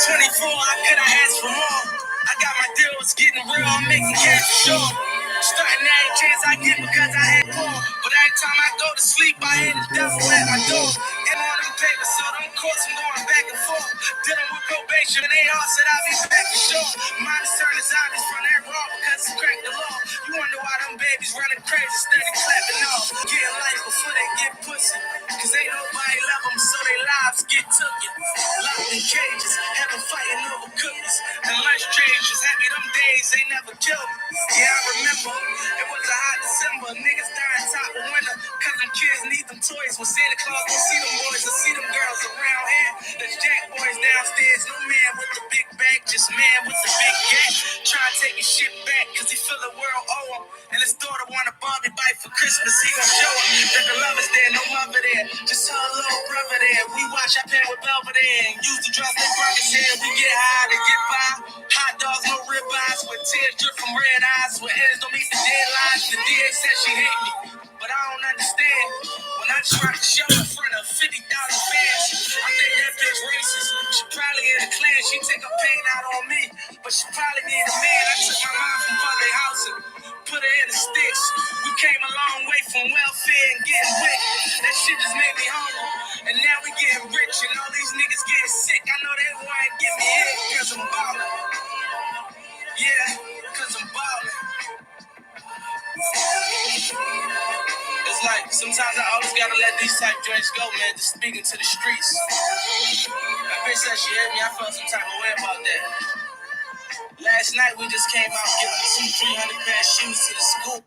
24, I could have asked for more. I got my deals getting real, I'm making cash for sure. Starting every chance I get because I had poor. But every time I go to sleep, I hit the devil at my door. And on them papers, so them courts I'm going back and forth. Dealing with probation, and they all said I'll be back for sure. My concern is honest from that raw because it's cracked the law. You wonder why them babies running crazy, steady clapping off. Getting life before they get pussy. Cause ain't nobody love them, so their lives get taken. Locked in cages, having fighting over cookies. And lunch changes, happy them days ain't never killed me. Yeah, I remember, it was a hot December. Niggas dying top of winter. Cause them kids need them toys. When Santa Claus don't see them boys, I see them girls around here. There's Jack boys downstairs, no man with the big bag, just man with the big gap. Trying to take his shit back, cause he feel the world owe him. And his daughter want a Barbie bite for Christmas, he gon' show him that the love is there, no mother there. Just her little brother there. We watch, I play with Belvedere and use the drugs like Burgers here. We get high to get by. Hot dogs, no ribeyes, with tears drip from red eyes. With ends don't meet the deadlines. The DA said she hate me, but I don't understand. When I try to show in front of 50,000 fans, I think that bitch racist. She probably in a clan, she take her pain out on me, but she probably need a man. I took my mom from public housing, put her in the sticks. We came a long way from welfare and getting wet. That shit just made me hungry, and now we getting rich, and all these niggas getting sick. I know they wanna get me hit, cause I'm ballin'. Yeah, cause I'm ballin'. It's like, sometimes I always gotta let these type joints go, man, just speaking to the streets. That bitch said she hit me, I felt some type of way about that. Last night we just came out giving 200-300 pair of shoes to the school.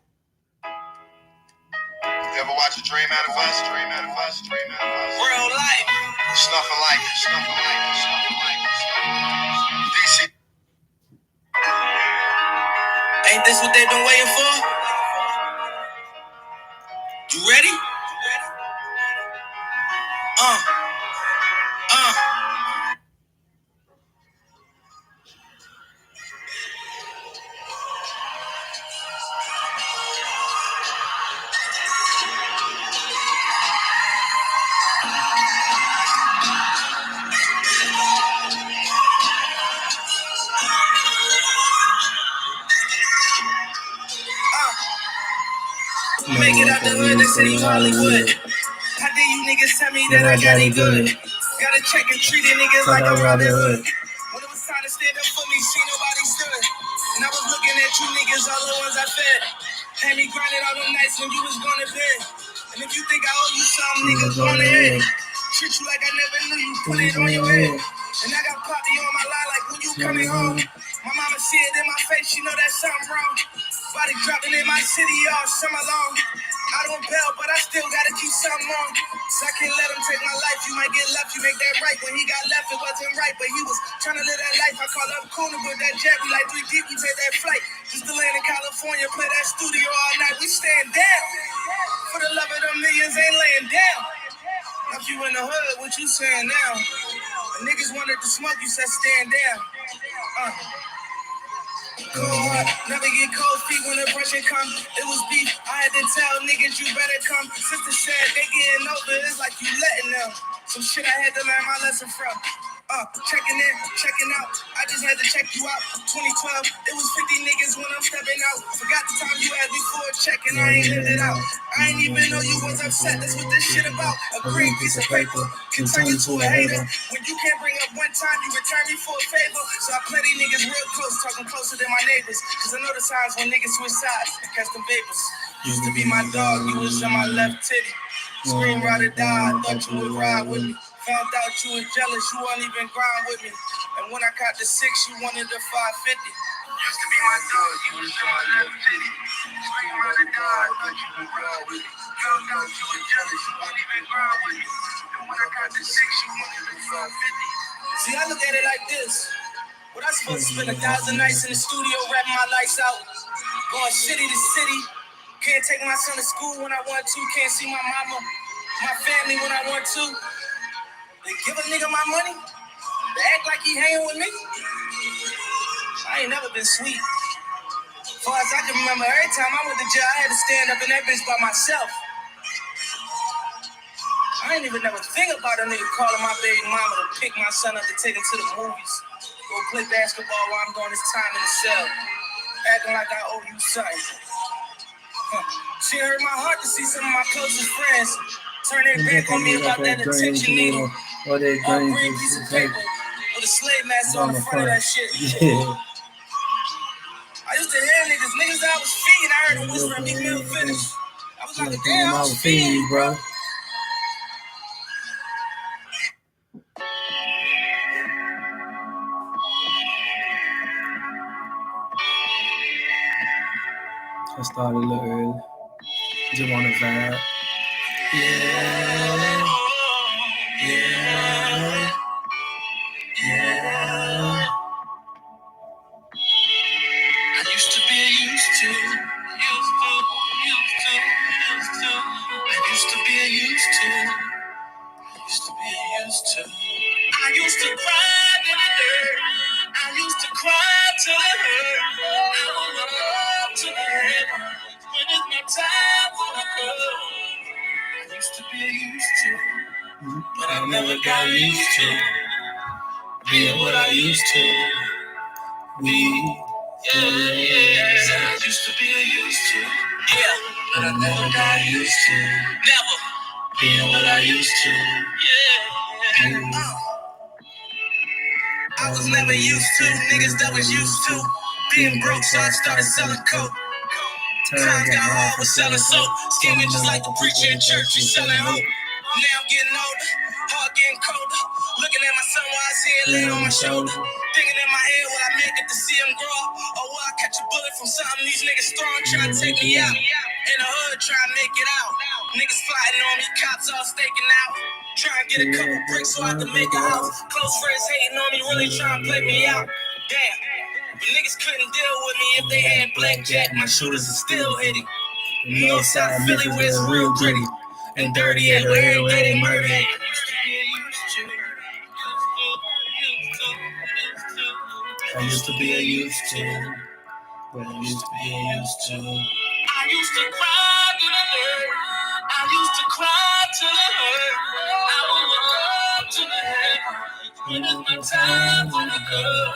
You ever watch a dream manifest? Real life. Snuffing like it. DC. Ain't this what they've been waiting for? You ready? Make it out the hood, they say you Hollywood. How dare you niggas tell me that I got it good? Gotta check and treat it niggas like I'm Robin Hood. When it was time to stand up for me, see nobody stood. And I was looking at you niggas, all the ones I fed. Had me grinding all them nights when you was going to bed. And if you think I owe you something, niggas go ahead. Treat you like I never knew you, put it on your head. And I got Poppy on my line like when you coming home. My mama see it in my face, she know that something wrong. Body dropping in my city all summer long. I don't bail, but I still gotta keep something on. So I can't let him take my life. You might get left, you make that right. When he got left, it wasn't right, but he was trying to live that life. I call up Kuna with that jet. We like 3 deep, we take that flight. Just to land in California, play that studio all night. We stand down. For the love of them millions, ain't laying down. If you in the hood, what you saying now? The niggas wanted to smoke, you said stand down. Cold heart, never get cold feet when the pressure come. It was beef, I had to tell niggas you better come. Sister said they getting over, it's like you letting them. Some shit I had to learn my lesson from. Checking in, checking out. I just had to check you out. 2012, it was 50 niggas when I'm stepping out. Forgot the time you had before checking, I ain't lived it out. I ain't even know you was upset, that's what this shit about. A green piece of paper can turn you to a hater. When you can't bring up one time, you return me for a favor. So I play these niggas real close, talking closer than my neighbors. Cause I know the signs when niggas switch sides, catch them vapors. Used to be my dog, you was on my left titty. Scream, ride or die, I thought you would ride with me. Found out you was jealous, you won't even grind with me. And when I caught the 6, you wanted the 550. Used to be my dog, you was on my left titty. Scream, ride or die, I thought you would ride with me. Found out you was jealous, you won't even grind with me. And when I caught the 6, you wanted the 550. See, I look at it like this. What I supposed to spend 1,000 nights in the studio rapping my lights out, going city to city. Can't take my son to school when I want to. Can't see my mama, my family when I want to. They give a nigga my money. They act like he hanging with me. I ain't never been sweet. As far as I can remember, every time I went to jail, I had to stand up in that bitch by myself. I I ain't even never think about a nigga calling my baby mama to pick my son up to take him to the movies. Go play basketball while I'm doing this time in the cell. Acting like I owe you something. She hurt my heart to see some of my closest friends turn their back on me about that attention needle. Or that green piece of paper with a slave master on the front of that shit. Yeah. I used to hear niggas that I was feeding. I heard them whispering Big Mill finish. I was like, damn, I was feeding you, bro. I started a little early. Just want to vibe. Yeah. I used to be used to. I used to be used to. I used to cry till it hurt. I used to cry till it hurt. I would look up to the heavens when it's my time for the curve. I used to be used to, but I never got used to being what I used to be. Yeah. I used to be used to, yeah, but I never got used to. Never being what I used to. Yeah. I was never used to niggas that was used to being broke, so I started selling coke. Times got hard for selling soap, scheming just like the preacher in church, you selling hope. Now I'm getting older, heart getting colder. Looking at my son while his head laying on my shoulder. Thinking in my head, will I make it to see him grow up? Or will I catch a bullet from something these niggas throwing, trying to take me out? In the hood, trying to make it out. Niggas plotting on me, cops all staking out. Trying to get a couple bricks so I can make a house. Close friends hating on me, really trying to play me out. Damn, but niggas couldn't deal with me if they had blackjack. My shooters are still hitting. Northside Philly where it's real gritty and dirty at where every day they murder at. I used to be used to, but I used to be used to. I used to cry till it hurt. I used to cry till it hurt. I would look up to the heavens when it's my time for the curve.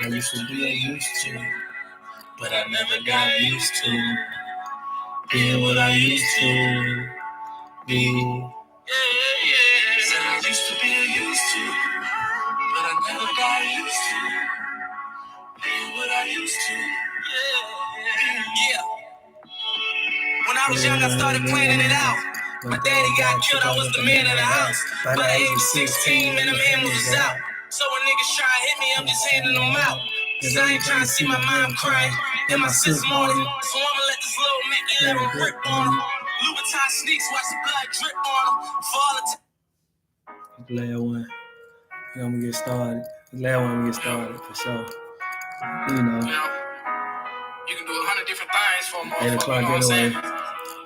I used to be used to, but I never got used to being what I used to be. Said I used to be used to, but I never got used to being what I used to. Yeah. When I was young, I started planning it out. My daddy got killed, I was the man of the house. By the age of 16, man, them animals was out. So when niggas try to hit me, I'm just handing them out. Cause I ain't trying to see my mom crying and my sis mourning. So I'ma let this little Mac 11 grip on him. Louboutin sneaks, watch the blood drip on him. For all the time. Last one. I'm gonna get started. Last one, I'm gonna get started for sure. You know. You can do 100 different things for a motherfucker. 8 o'clock anyway.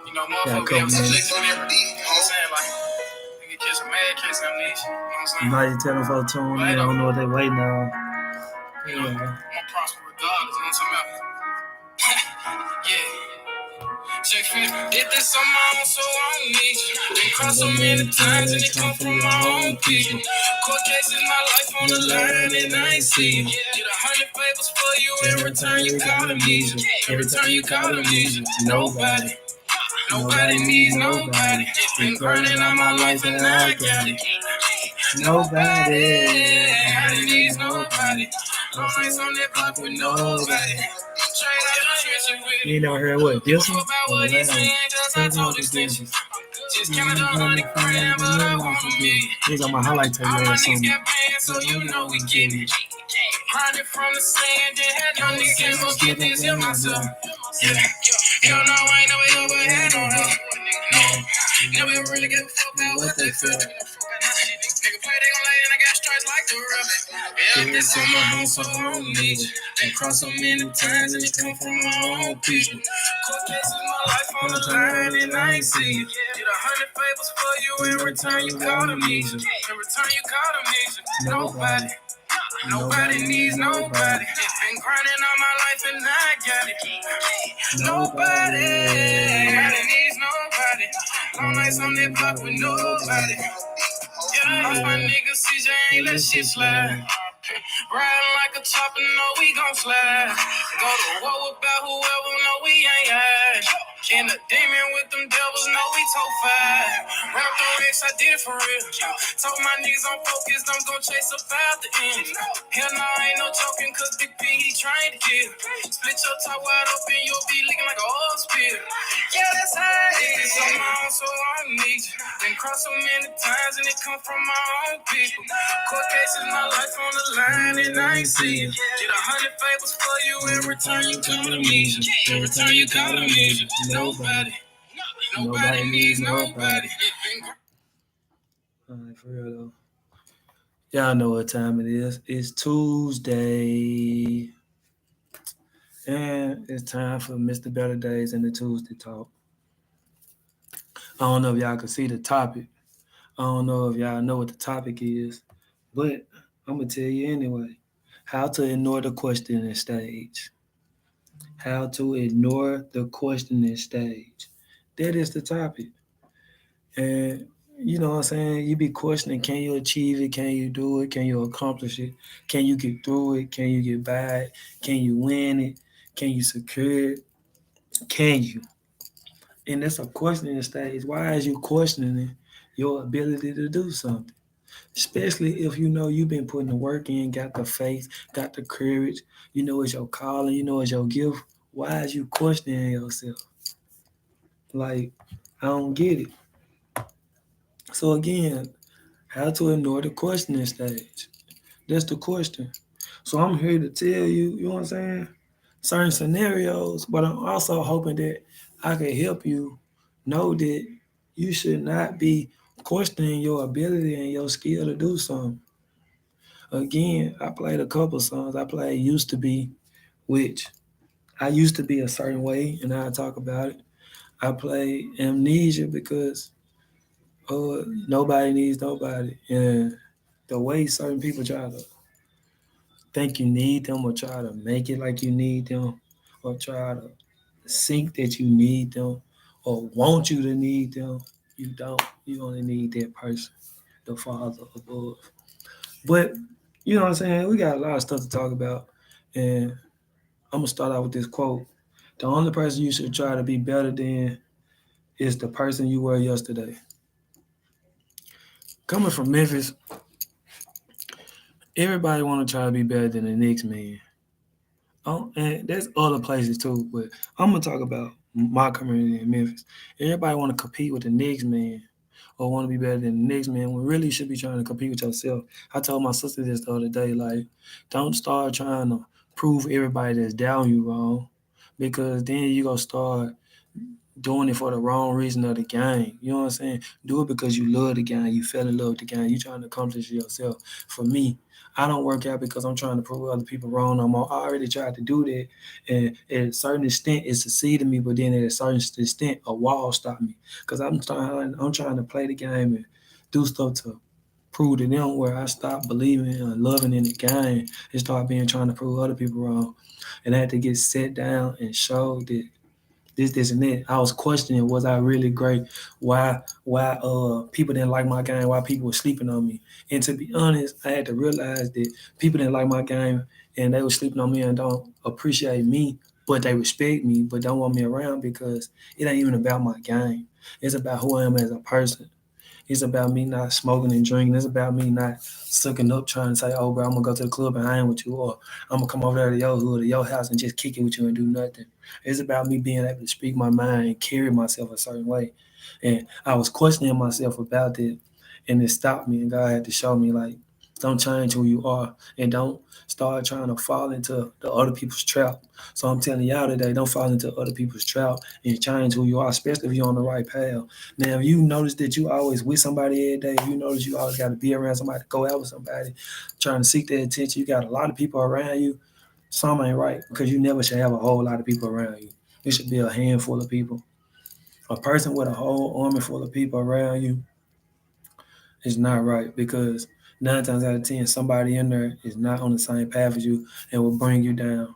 You know, motherfucker be able to select on every beat. You know what I'm saying? Like, you can kiss a mad kiss amnesia. You know what I'm saying? Now you tell them folks tune in, I don't know what they waiting on. You know, I'm gonna prosper regardless. You know what I'm saying? Yeah. Check fit. Did this on my own, so I don't need you. Been crossed so many times and it come from my own people. Court cases, my life on the line and I ain't see you. Did 100 favors for you every time you call amnesia. Every time you call amnesia. Nobody. Nobody needs nobody. Been grinding all my life and I got it. Nobody needs nobody. Always on that block with nobody. You ain't never heard what? This one? Oh, just count on 100 grand, but I want me. These are my highlight tape last song. So you know we get it. Grinding from the sand, they had no niggas can't go get this in myself. Yeah, hell no, I ain't never ever had no help. No, never really give a fuck about what they feel. Nigga play, they gon' lay, and I got stripes like the ref. Yeah, this on my home, so I don't need it. Been crossed so many times, and it come from my own people. Court cases, my life on the line, and I ain't see you. Did 100 favors for you every time you call amnesia. Every time you call amnesia. Nobody. Nobody needs nobody. Been grinding all my life and I got it. Nobody needs nobody. Long nights on that block with nobody. Yeah, lost my nigga CJ, ain't let shit slide. Riding like a chopper, know we gon' slide. Go to war about whoever, know we ain't hide. In a demon with them devils, know we toe five. Run up the Rex, I did it for real. Told my niggas I'm focused, I'm gon' chase up out the end. Hell no, ain't no joking, cause Big P, he trying to kill. Split your top wide open, you'll be licking like a oil spill. Yeah, that's how it is. On my own, so I don't need you. Been crossed so many times, and it come from my own people. Court cases, my life on the line, and I ain't see it. Did 100 favors for you, in return you come to me. In return you call on me. Nobody needs nobody. Alright, for real though. Y'all know what time it is. It's Tuesday. And it's time for Mr. Better Days and the Tuesday Talk. I don't know if y'all can see the topic. I don't know if y'all know what the topic is, but I'm going to tell you anyway. How to ignore the questioning stage. How to ignore the questioning stage. That is the topic. And you know what I'm saying? You be questioning, can you achieve it? Can you do it? Can you accomplish it? Can you get through it? Can you get by it? Can you win it? Can you secure it? Can you? And that's a questioning stage. Why is you questioning your ability to do something? Especially if you know you've been putting the work in, got the faith, got the courage, you know it's your calling, you know it's your gift. Why is you questioning yourself? Like, I don't get it. So again, how to ignore the questioning stage. That's the question. So I'm here to tell you, you know what I'm saying? Certain scenarios, but I'm also hoping that I can help you know that you should not be questioning your ability and your skill to do something. Again, I played a couple songs. I played Used to Be, which I used to be a certain way, and I talk about it. I play Amnesia because nobody needs nobody. And the way certain people try to think you need them or try to make it like you need them or try to think that you need them or want you to need them, you don't. You only need that person, the Father above. But you know what I'm saying? We got a lot of stuff to talk about. And I'm gonna start out with this quote. The only person you should try to be better than is the person you were yesterday. Coming from Memphis, everybody wanna try to be better than the next man. Oh, and there's other places too, but I'm gonna talk about my community in Memphis. Everybody want to compete with the next man or want to be better than the next man. We really should be trying to compete with yourself. I told my sister this the other day, like, don't start trying to prove everybody that's down you wrong, because then you gonna start doing it for the wrong reason of the game. You know what I'm saying? Do it because you love the game. You fell in love with the game. You trying to accomplish it yourself. For me, I don't work out because I'm trying to prove other people wrong no more. I already tried to do that, and at a certain extent, it succeeded me. But then at a certain extent, a wall stopped me because I'm trying to play the game and do stuff to prove to them where I stopped believing and loving in the game and start being trying to prove other people wrong. And I had to get set down and show that this, and that. I was questioning, was I really great? Why people didn't like my game? Why people were sleeping on me? And to be honest, I had to realize that people didn't like my game and they were sleeping on me and don't appreciate me, but they respect me, but don't want me around because it ain't even about my game. It's about who I am as a person. It's about me not smoking and drinking. It's about me not sucking up trying to say, oh, bro, I'm going to go to the club and hang with you, or I'm going to come over there to your hood or your house and just kick it with you and do nothing. It's about me being able to speak my mind and carry myself a certain way. And I was questioning myself about that, and it stopped me, and God had to show me, like, don't change who you are and don't start trying to fall into the other people's trap. So I'm telling y'all today, don't fall into other people's trap and change who you are, especially if you're on the right path. Now, if you notice that you always with somebody every day, if you notice you always got to be around somebody, go out with somebody, trying to seek their attention, you got a lot of people around you, some ain't right because you never should have a whole lot of people around you. It should be a handful of people. A person with a whole army full of people around you is not right because 9 times out of 10, somebody in there is not on the same path as you and will bring you down.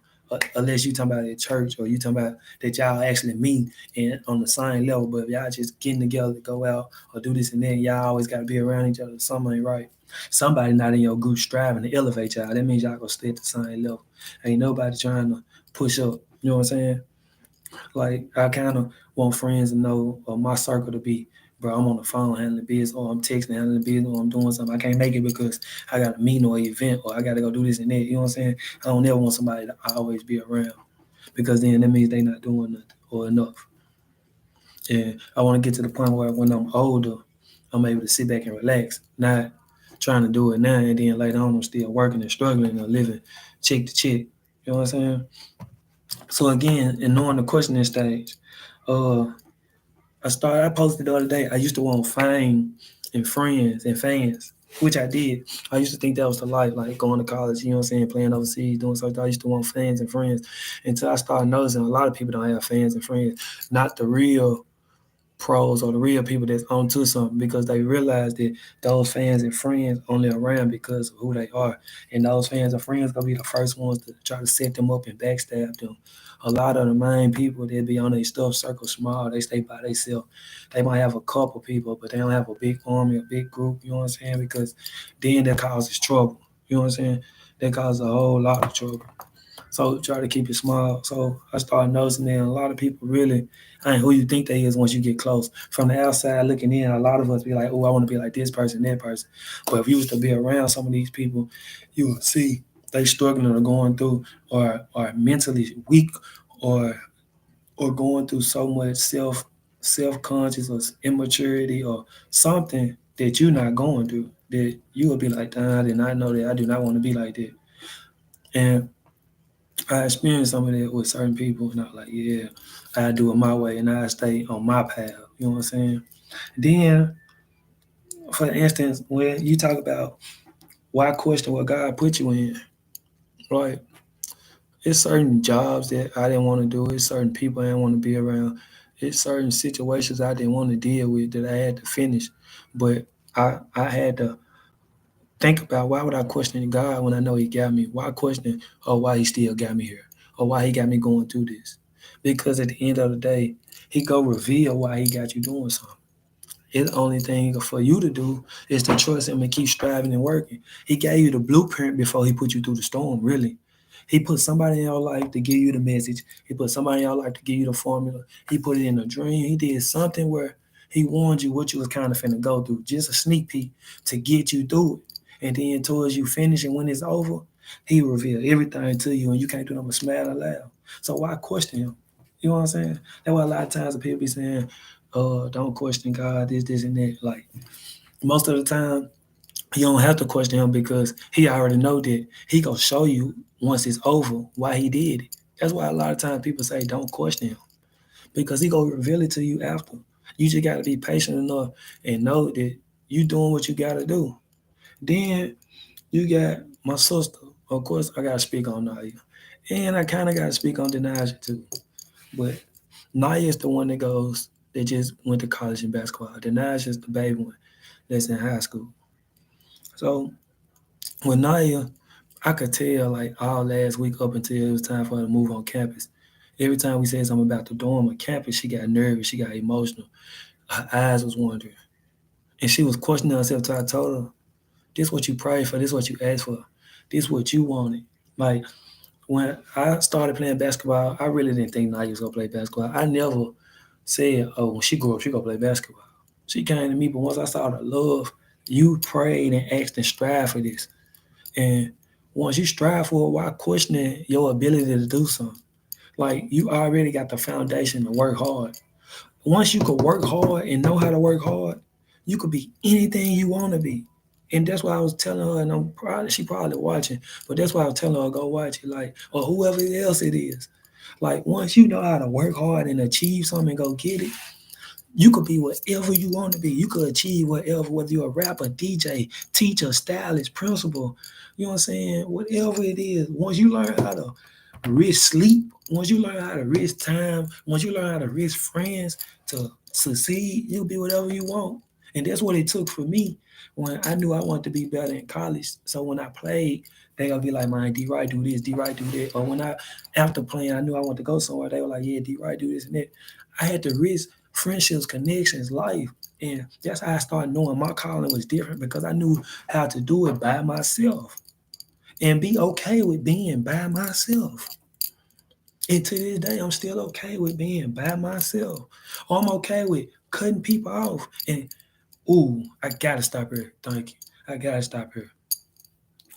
unless you talking about at church or you talking about that y'all actually meet and on the same level. But if y'all just getting together to go out or do this and then y'all always got to be around each other. Something ain't right. Somebody not in your group striving to elevate y'all. That means y'all gonna stay at the same level. Ain't nobody trying to push up. You know what I'm saying? Like I kind of want friends to know or my circle to be, bro. I'm on the phone handling business, or I'm texting handling business, or I'm doing something. I can't make it because I got a meeting or event, or I got to go do this and that. You know what I'm saying? I don't ever want somebody to always be around because then that means they not doing nothing or enough. And I want to get to the point where when I'm older, I'm able to sit back and relax, not trying to do it now and then later on I'm still working and struggling and living check to check. You know what I'm saying? So again, in knowing the questioning stage, uh, I posted the other day. I used to want fame and friends and fans, which I did. I used to think that was the life, like going to college, you know what I'm saying, playing overseas, doing something. I used to want fans and friends until I started noticing a lot of people don't have fans and friends, not the real pros or the real people that's onto something because they realize that those fans and friends only around because of who they are. And those fans and friends gonna be the first ones to try to set them up and backstab them. A lot of the main people that be on their stuff circle small, they stay by themselves. They might have a couple people, but they don't have a big army, a big group, you know what I'm saying? Because then that causes trouble. You know what I'm saying? That causes a whole lot of trouble. So try to keep it small. So I started noticing that a lot of people really ain't who you think they is once you get close. From the outside looking in, a lot of us be like, oh, I want to be like this person, that person. But if you was to be around some of these people, you would see they struggling or going through or mentally weak or or going through so much self conscious or immaturity or something that you're not going through that you would be like, I did not know that I do not want to be like that. And I experienced some of that with certain people, and I was like, yeah, I do it my way, and I stay on my path. You know what I'm saying? Then, for instance, when you talk about why question what God put you in, right? It's certain jobs that I didn't want to do. It's certain people I didn't want to be around. It's certain situations I didn't want to deal with that I had to finish. But I had to think about why would I question God when I know He got me? Why question why He still got me here? Or why He got me going through this? Because at the end of the day, He go reveal why He got you doing something. His only thing for you to do is to trust Him and keep striving and working. He gave you the blueprint before He put you through the storm, really. He put somebody in your life to give you the message. He put somebody in your life to give you the formula. He put it in a dream. He did something where He warned you what you was kind of finna go through. Just a sneak peek to get you through it. And then towards you finish and when it's over, He revealed everything to you and you can't do nothing but smile and laugh. So why question Him? You know what I'm saying? That's why a lot of times the people be saying, don't question God, this, and that. Like most of the time, you don't have to question Him because He already know that He gonna show you once it's over why He did it. That's why a lot of times people say don't question Him because He gonna reveal it to you after. You just gotta be patient enough and know that you doing what you gotta do. Then you got my sister. Of course, I gotta speak on Naya, and I kind of gotta speak on Denaja too. But Naya is the one that just went to college in basketball. Denaja is the baby one that's in high school. So with Naya, I could tell like all last week up until it was time for her to move on campus. Every time we said something about the dorm or campus, she got nervous, she got emotional. Her eyes was wandering. And she was questioning herself till I told her, this what you prayed for, this what you asked for, this what you wanted. Like when I started playing basketball, I really didn't think Naya was gonna play basketball. I never said, oh, when she grew up, she gonna play basketball. She came to me, but once I saw the love, you prayed and asked and strive for this. And once you strive for it, why questioning your ability to do something? Like you already got the foundation to work hard. Once you could work hard and know how to work hard, you could be anything you want to be. And that's why I was telling her, and she probably watching, but that's why I was telling her go watch it, like, or whoever else it is. Like once you know how to work hard and achieve something and go get it, you could be whatever you want to be. You could achieve whatever, whether you're a rapper, DJ, teacher, stylist, principal, you know what I'm saying? Whatever it is, once you learn how to risk sleep, once you learn how to risk time, once you learn how to risk friends to succeed, you'll be whatever you want. And that's what it took for me when I knew I wanted to be better in college. So when I played, they gonna be like, "Man, D Wright do this, D Wright do that." Or when I after playing, I knew I wanted to go somewhere. They were like, "Yeah, D Wright do this and that." I had to risk friendships, connections, life, and that's how I started knowing my calling was different because I knew how to do it by myself and be okay with being by myself. And to this day, I'm still okay with being by myself. Or I'm okay with cutting people off. And ooh, I gotta stop here. Thank you. I gotta stop here.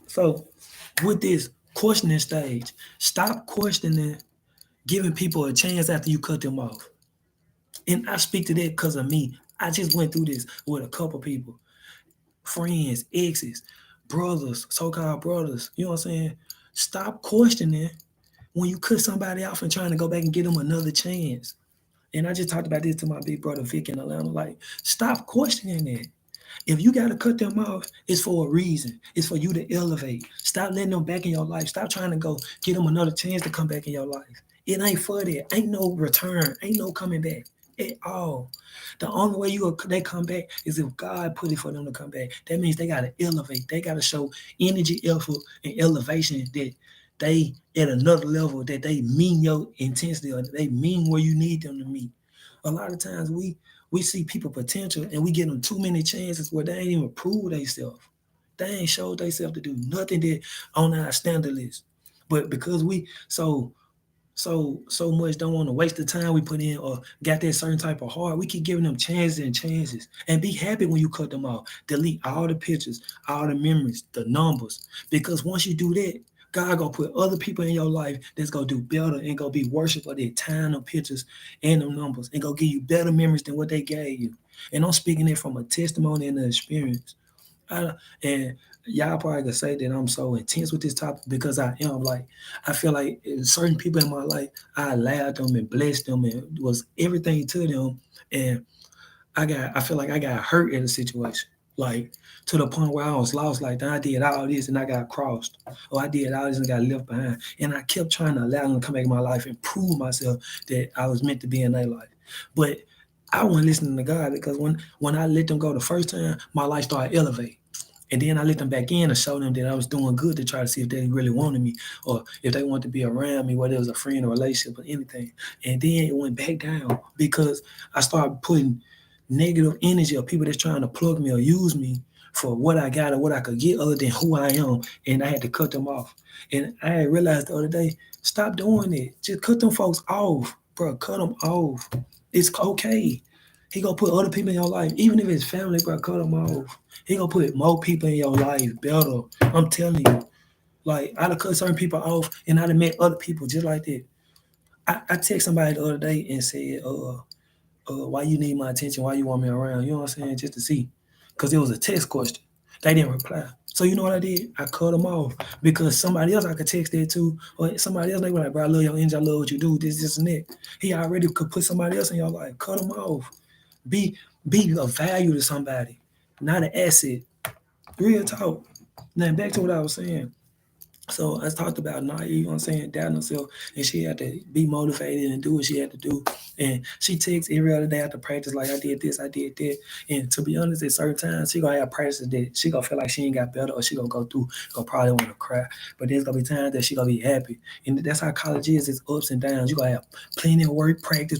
So, with this questioning stage, stop questioning giving people a chance after you cut them off. And I speak to that because of me. I just went through this with a couple people, friends, exes, brothers, so-called brothers. You know what I'm saying? Stop questioning when you cut somebody off and trying to go back and give them another chance. And I just talked about this to my big brother Vic in Atlanta. Like, stop questioning it. If you gotta cut them off, it's for a reason. It's for you to elevate. Stop letting them back in your life. Stop trying to go get them another chance to come back in your life. It ain't for that. Ain't no return. Ain't no coming back at all. The only way they come back is if God put it for them to come back. That means they gotta elevate. They gotta show energy, effort, and elevation that they at another level, that they mean your intensity or they mean where you need them to meet. A lot of times we see people potential and we give them too many chances where they ain't even prove themselves. They ain't showed themselves to do nothing that on our standard list. But because we so much don't want to waste the time we put in or got that certain type of heart, we keep giving them chances and chances. And be happy when you cut them off. Delete all the pictures, all the memories, the numbers. Because once you do that, God gonna put other people in your life that's gonna do better and gonna be worship of their time, them pictures, and them numbers, and gonna give you better memories than what they gave you. And I'm speaking it from a testimony and an experience. And y'all probably gonna say that I'm so intense with this topic because I am. Like, I feel like certain people in my life, I allowed them and blessed them and was everything to them. And I feel like I got hurt in a situation. Like, to the point where I was lost. Like, I did all this and I got crossed. Or I did all this and got left behind. And I kept trying to allow them to come back in my life and prove myself that I was meant to be in their life. But I wasn't listening to God because when I let them go the first time, my life started elevating. And then I let them back in and show them that I was doing good to try to see if they really wanted me or if they wanted to be around me, whether it was a friend or relationship or anything. And then it went back down because I started putting negative energy of people that's trying to plug me or use me for what I got or what I could get other than who I am. And I had to cut them off. And I realized the other day, stop doing it. Just cut them folks off, bro. Cut them off. It's okay. He gonna put other people in your life, even if it's family, bro. Cut them off. He gonna put more people in your life better. I'm telling you. Like, I'd have cut certain people off and I'd have met other people just like that. I text somebody the other day and said, why you need my attention? Why you want me around? You know what I'm saying? Just to see. Because it was a text question. They didn't reply. So you know what I did? I cut them off because somebody else I could text that to, or somebody else they were like, bro, I love your energy, I love what you do, this, and that. He already could put somebody else in your life. Cut them off. Be be of value to somebody, not an asset. Real talk. Now back to what I was saying. So I talked about naive, you know what I'm saying, doubting herself, and she had to be motivated and do what she had to do. And she takes every other day after practice, like, I did this, I did that. And to be honest, at certain times, she gonna have practices that she gonna feel like she ain't got better, or she gonna go through, gonna probably want to cry. But there's gonna be times that she gonna be happy. And that's how college is, it's ups and downs. You gonna have plenty of work, practice,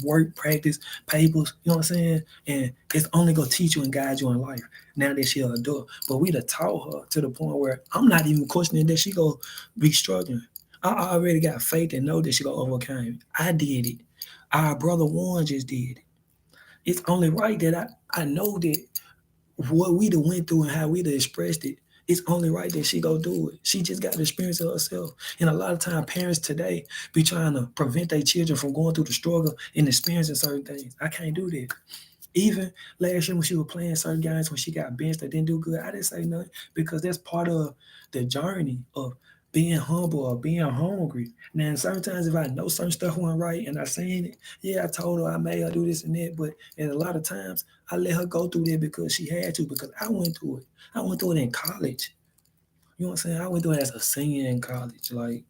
papers, you know what I'm saying? And it's only gonna teach you and guide you in life now that she an adult. But we done taught her to the point where I'm not even questioning that she go be struggling. I already got faith and know that she gonna overcome it. I did it. Our brother Warren just did it. It's only right that I know that what we done went through and how we done expressed it, it's only right that she go do it. She just got to experience it herself. And a lot of time parents today be trying to prevent their children from going through the struggle and experiencing certain things. I can't do that. Even last year when she was playing certain games, when she got benched or didn't do good, I didn't say nothing because that's part of the journey of being humble or being hungry. Now, sometimes if I know certain stuff went right and I seen it, yeah, I told her I made her do this and that. But and a lot of times I let her go through that because she had to, because I went through it. I went through it in college. You know what I'm saying? I went through it as a senior in college. Like,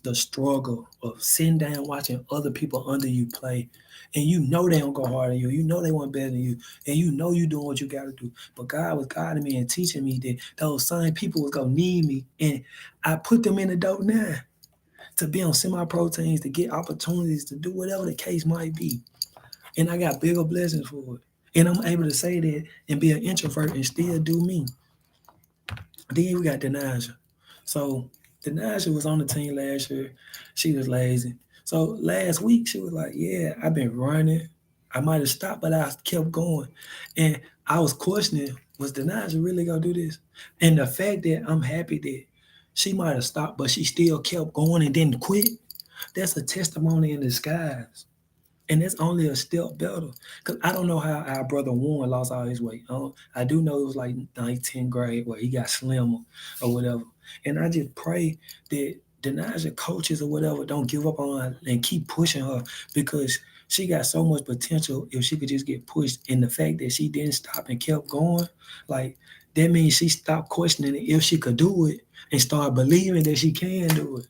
the struggle of sitting down watching other people under you play, and you know they don't go harder than you. You know they want better than you, and you know you doing what you got to do. But God was guiding me and teaching me that those same people was gonna need me, and I put them in the dope now to be on semi-proteins, to get opportunities, to do whatever the case might be. And I got bigger blessings for it. And I'm able to say that and be an introvert and still do me. Then we got Denasia. So Denasia was on the team last year. She was lazy. So last week she was like, "Yeah, I've been running. I might have stopped, but I kept going." And I was questioning, was Denasia really gonna do this? And the fact that I'm happy that she might have stopped, but she still kept going and didn't quit, that's a testimony in disguise. And that's only a step better. Cause I don't know how our brother Warren lost all his weight. I do know it was like 10th grade where he got slimmer or whatever. And I just pray that Denasia coaches or whatever don't give up on her and keep pushing her, because she got so much potential if she could just get pushed. And the fact that she didn't stop and kept going, like that means she stopped questioning if she could do it and start believing that she can do it.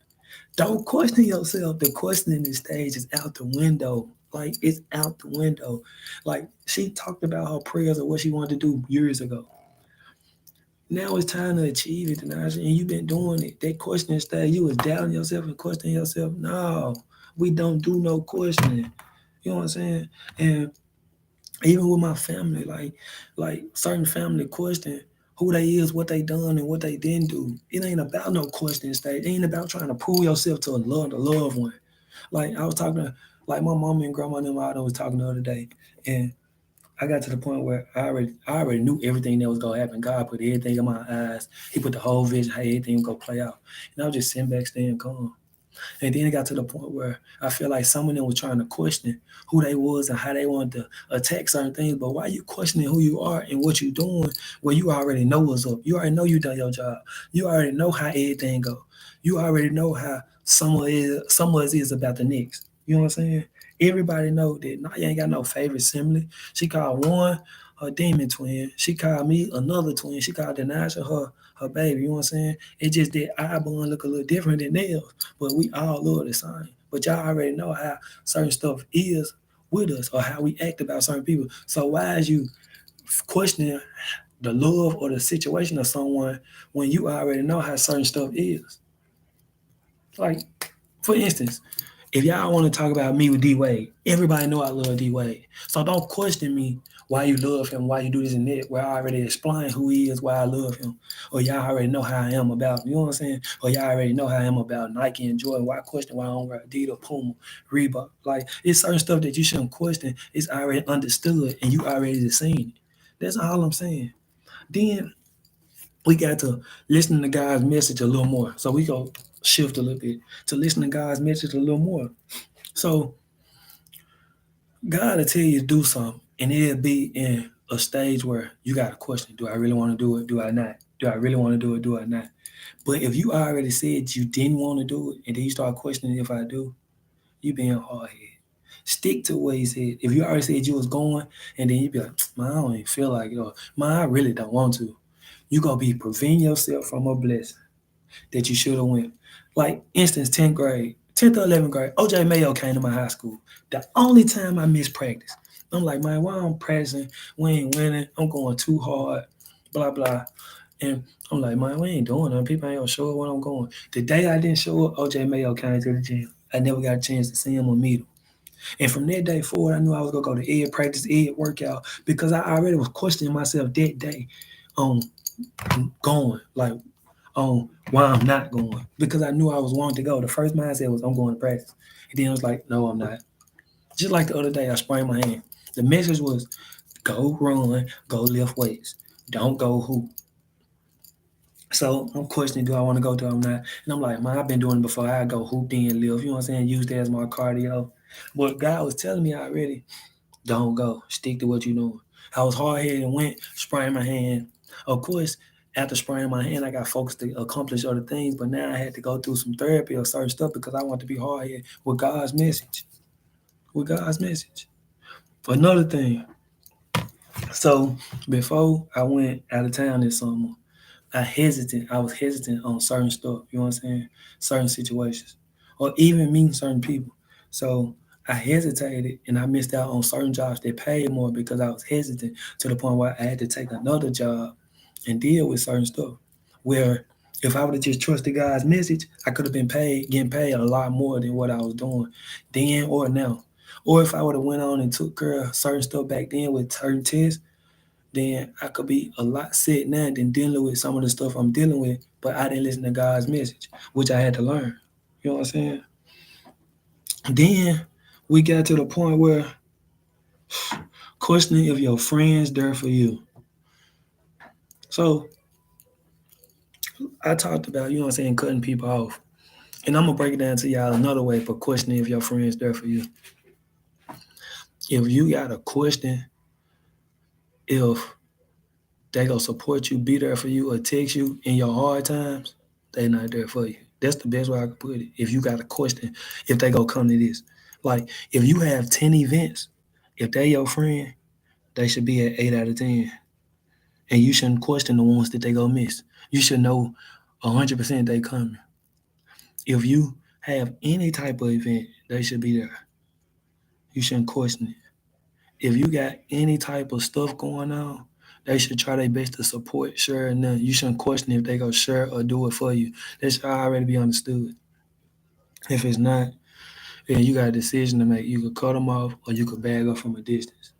Don't question yourself. The questioning stage is out the window. Like it's out the window. Like she talked about her prayers of what she wanted to do years ago. Now it's time to achieve it, Tanasha, and you've been doing it. That questioning stage, you was doubting yourself and questioning yourself. No, we don't do no questioning. You know what I'm saying? And even with my family, like certain family question who they is, what they done, and what they didn't do. It ain't about no questioning stage. It ain't about trying to prove yourself to a loved one. Like I was talking to, like my mom and grandma and them I was talking the other day, and I got to the point where I already knew everything that was gonna happen. God put everything in my eyes. He put the whole vision, how everything was gonna play out. And I was just sitting back, staying calm. And then it got to the point where I feel like some of them were trying to question who they was and how they wanted to attack certain things. But why you questioning who you are and what you doing when you already know what's up? You already know you done your job. You already know how everything go. You already know how some of us is about the next. You know what I'm saying? Everybody know that Naya ain't got no favorite sibling. She called one her demon twin. She called me another twin. She called Denasha her baby. You know what I'm saying? It's just that our bond look a little different than theirs, but we all love the same. But y'all already know how certain stuff is with us or how we act about certain people. So why is you questioning the love or the situation of someone when you already know how certain stuff is? Like, for instance, if y'all want to talk about me with D Wade, everybody know I love D Wade. So don't question me why you love him, why you do this and that, where I already explain who he is, why I love him. Or y'all already know how I am about him, you know what I'm saying? Or y'all already know how I am about Nike and Jordan. Why question why I don't wear Adidas, Puma, Reebok? Like, it's certain stuff that you shouldn't question. It's already understood and you already seen it. That's all I'm saying. Then we got to listen to God's message a little more. So we go shift a little bit to listen to God's message a little more. So God will tell you to do something, and it'll be in a stage where you got to question: do I really want to do it? Do I not? Do I really want to do it? Do I not? But if you already said you didn't want to do it, and then you start questioning if I do, you being hard headed. Stick to what he said. If you already said you was going, and then you be like, man, I don't even feel like it, or man, I really don't want to. You gonna be preventing yourself from a blessing that you should have went. Like instance, 10th grade, 10th or 11th grade, OJ Mayo came to my high school. The only time I missed practice. I'm like, man, why I'm practicing? We ain't winning. I'm going too hard, blah, blah. And I'm like, man, we ain't doing nothing. People ain't gonna show up when I'm going. The day I didn't show up, OJ Mayo came to the gym. I never got a chance to see him or meet him. And from that day forward, I knew I was gonna go to ed practice, ed workout, because I already was questioning myself that day on going. Like, on why I'm not going, because I knew I was wanting to go. The first mindset was I'm going to practice. And then I was like, no, I'm not. Just like the other day, I sprained my hand. The message was go run, go lift weights. Don't go hoop. So I'm questioning, do I want to go, do I not? And I'm like, man, I've been doing it before. I go hoop, then lift. You know what I'm saying? Use that as my cardio. But God was telling me already, don't go. Stick to what you're doing. I was hard headed and went, sprained my hand. Of course, after spraining my hand, I got focused to accomplish other things, but now I had to go through some therapy or certain stuff because I want to be hard headed with God's message. With God's message. Another thing. So before I went out of town this summer, I was hesitant on certain stuff, you know what I'm saying? Certain situations. or even meeting certain people. So I hesitated and I missed out on certain jobs that paid more because I was hesitant to the point where I had to take another job and deal with certain stuff. Where if I would have just trusted God's message, I could have been getting paid a lot more than what I was doing then or now. Or if I would have went on and took care of certain stuff back then with certain tests, then I could be a lot set now than dealing with some of the stuff I'm dealing with, but I didn't listen to God's message, which I had to learn. You know what I'm saying? Then we got to the point where questioning if your friends there for you. So I talked about, you know what I'm saying, cutting people off. And I'm gonna break it down to y'all another way for questioning if your friends there for you. If you got a question if they gonna support you, be there for you, or text you in your hard times, they not there for you. That's the best way I can put it. If you got a question, if they gonna come to this. Like if you have 10 events, if they your friend, they should be at 8 out of 10. And you shouldn't question the ones that they go miss. You should know 100% they coming. If you have any type of event, they should be there. You shouldn't question it. If you got any type of stuff going on, they should try their best to support, share, and none. You shouldn't question if they go share or do it for you. That should already be understood. If it's not, then you got a decision to make. You could cut them off or you could bag up from a distance.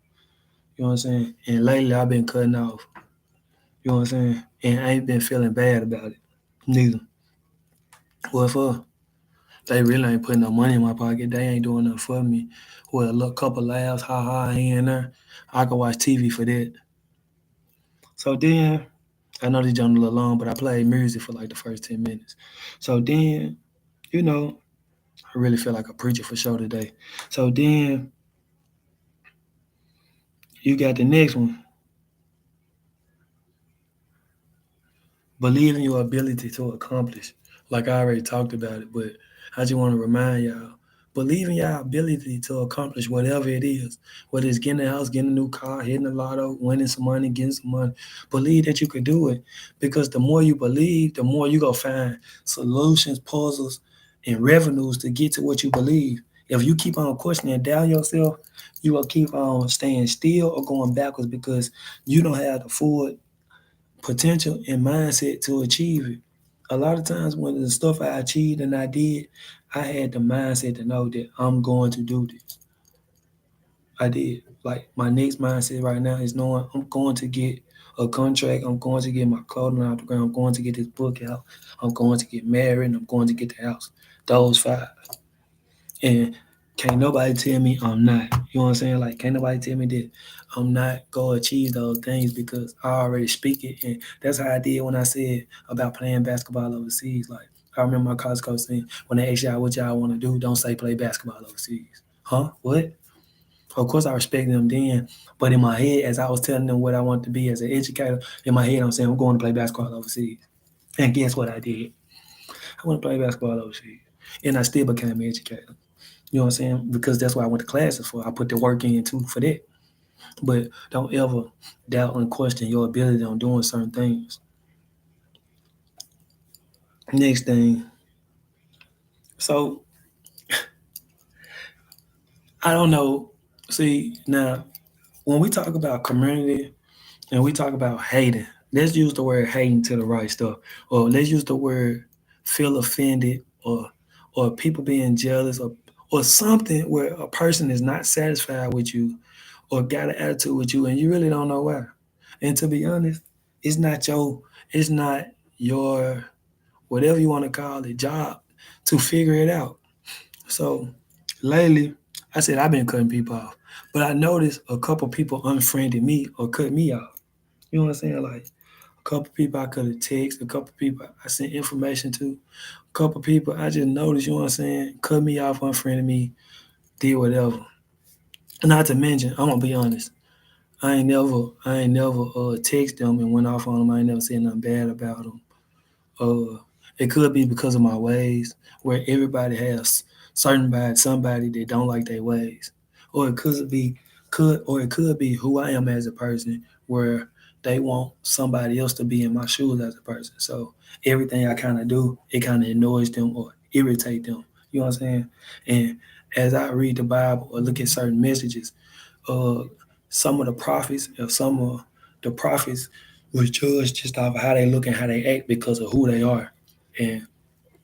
You know what I'm saying? And lately I've been cutting off. You know what I'm saying? And I ain't been feeling bad about it. Neither. What for? They really ain't putting no money in my pocket. They ain't doing nothing for me. With a little couple laughs, ha ha, here and there. I can watch TV for that. So then, I know this journey a little long, but I played music for like the first 10 minutes. So then, you know, I really feel like a preacher for sure today. So then, you got the next one. Believe in your ability to accomplish. Like I already talked about it, but I just want to remind y'all, believe in your ability to accomplish whatever it is. Whether it's getting a house, getting a new car, hitting the lotto, winning some money, getting some money. Believe that you could do it. Because the more you believe, the more you go find solutions, puzzles, and revenues to get to what you believe. If you keep on questioning and doubt yourself, you will keep on staying still or going backwards because you don't have the full potential and mindset to achieve it. A lot of times when the stuff I achieved and I did, I had the mindset to know that I'm going to do this. I did. Like my next mindset right now is knowing I'm going to get a contract, I'm going to get my clothing out the ground, I'm going to get this book out, I'm going to get married, and I'm going to get the house. Those five. And can't nobody tell me I'm not. You know what I'm saying? Like, can't nobody tell me that I'm not going to achieve those things because I already speak it. And that's how I did when I said about playing basketball overseas. Like, I remember my college coach saying, when they ask y'all what y'all want to do, don't say play basketball overseas. Huh? What? Of course, I respected them then. But in my head, as I was telling them what I wanted to be as an educator, in my head, I'm saying, I'm going to play basketball overseas. And guess what I did? I went to play basketball overseas. And I still became an educator. You know what I'm saying? Because that's what I went to classes for. I put the work in too for that. But don't ever doubt and question your ability on doing certain things. Next thing, so I don't know. See, now when we talk about community and we talk about hating, let's use the word hating to the right stuff. Or let's use the word feel offended or people being jealous or something where a person is not satisfied with you or got an attitude with you and you really don't know why. And to be honest, it's not your it's not your whatever you want to call it job to figure it out. So lately, I said I've been cutting people off, but I noticed a couple people unfriended me or cut me off. You know what I'm saying? Like a couple people I could have texted, a couple people I sent information to, a couple people I just noticed. You know what I'm saying? Cut me off, unfriended me, did whatever. Not to mention, I'm gonna be honest. I ain't never text them and went off on them. I ain't never said nothing bad about them. It could be because of my ways, where everybody has certain bad somebody that don't like their ways, or it could be who I am as a person, where they want somebody else to be in my shoes as a person. So everything I kind of do, it kind of annoys them or irritate them. You know what I'm saying? And as I read the Bible or look at certain messages, uh, some of the prophets or some of the prophets was judged just off of how they look and how they act because of who they are. And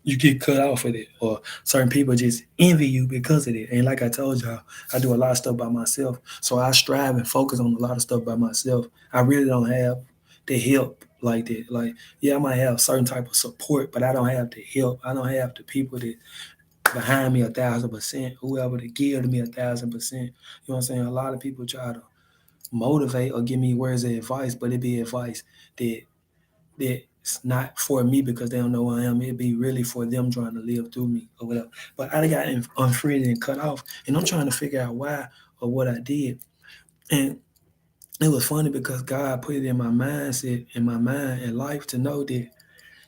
you get cut off of it, or certain people just envy you because of it. And like I told y'all, I do a lot of stuff by myself, so I strive and focus on a lot of stuff by myself. I really don't have the help like that. Like, yeah, I might have certain type of support, but I don't have the help. I don't have the people that behind me 1,000%, whoever to give to me 1,000%. You know what I'm saying? A lot of people try to motivate or give me words of advice, but it be advice that that's not for me because they don't know who I am. It'd be really for them trying to live through me or whatever. But I got unfriended and cut off, and I'm trying to figure out why or what I did. And it was funny because God put it in my mindset, in my mind, and life to know that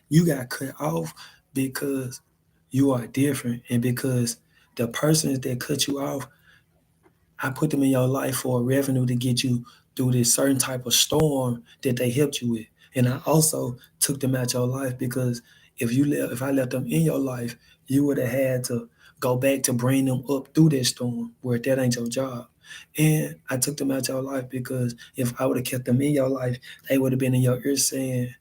you got cut off because you are different, and because the persons that cut you off, I put them in your life for a revenue to get you through this certain type of storm that they helped you with. And I also took them out your life because if I left them in your life, you would have had to go back to bring them up through that storm where that ain't your job. And I took them out your life because if I would have kept them in your life, they would have been in your ear saying,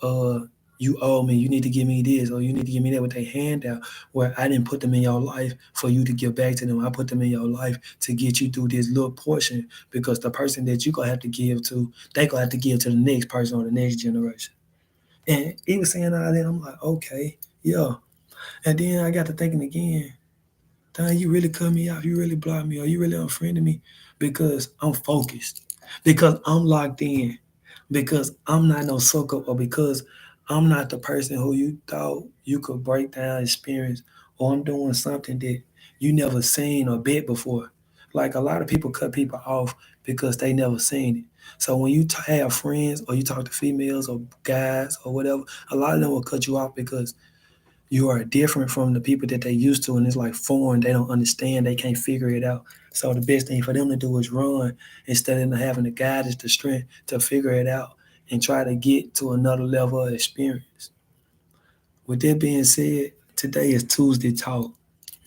uh, you owe me, you need to give me this, or you need to give me that with a handout, where I didn't put them in your life for you to give back to them. I put them in your life to get you through this little portion because the person that you gonna have to give to, they gonna have to give to the next person or the next generation. And he was saying all that, I'm like, okay, yeah. And then I got to thinking again, dang, you really cut me off, you really blocked me, or you really unfriended me because I'm focused, because I'm locked in, because I'm not no sucker, or because I'm not the person who you thought you could break down experience, or I'm doing something that you never seen or bet before. Like a lot of people cut people off because they never seen it. So when you have friends or you talk to females or guys or whatever, a lot of them will cut you off because you are different from the people that they used to, and it's like foreign. They don't understand, they can't figure it out. So the best thing for them to do is run instead of having the guidance, the strength to figure it out and try to get to another level of experience. With that being said, today is Tuesday Talk.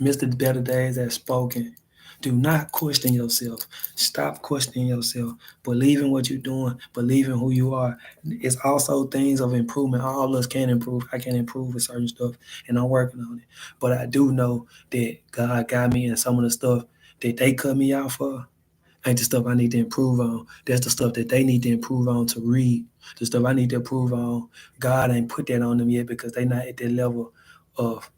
Mr. Better Days has spoken. Do not question yourself. Stop questioning yourself. Believe in what you're doing. Believe in who you are. It's also things of improvement. All of us can improve. I can improve with certain stuff, and I'm working on it. But I do know that God got me in some of the stuff that they cut me out for ain't the stuff I need to improve on. That's the stuff that they need to improve on to read. The stuff I need to improve on, God ain't put that on them yet because they not at that level of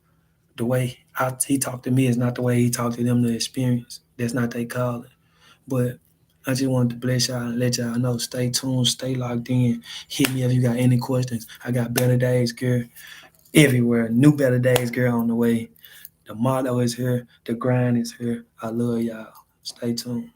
the way he talked to me is not the way he talked to them to experience. That's not their calling. But I just wanted to bless y'all and let y'all know. Stay tuned, stay locked in. Hit me if you got any questions. I got Better Days, girl, everywhere. New Better Days, girl, on the way. The motto is here. The grind is here. I love y'all. Stay tuned.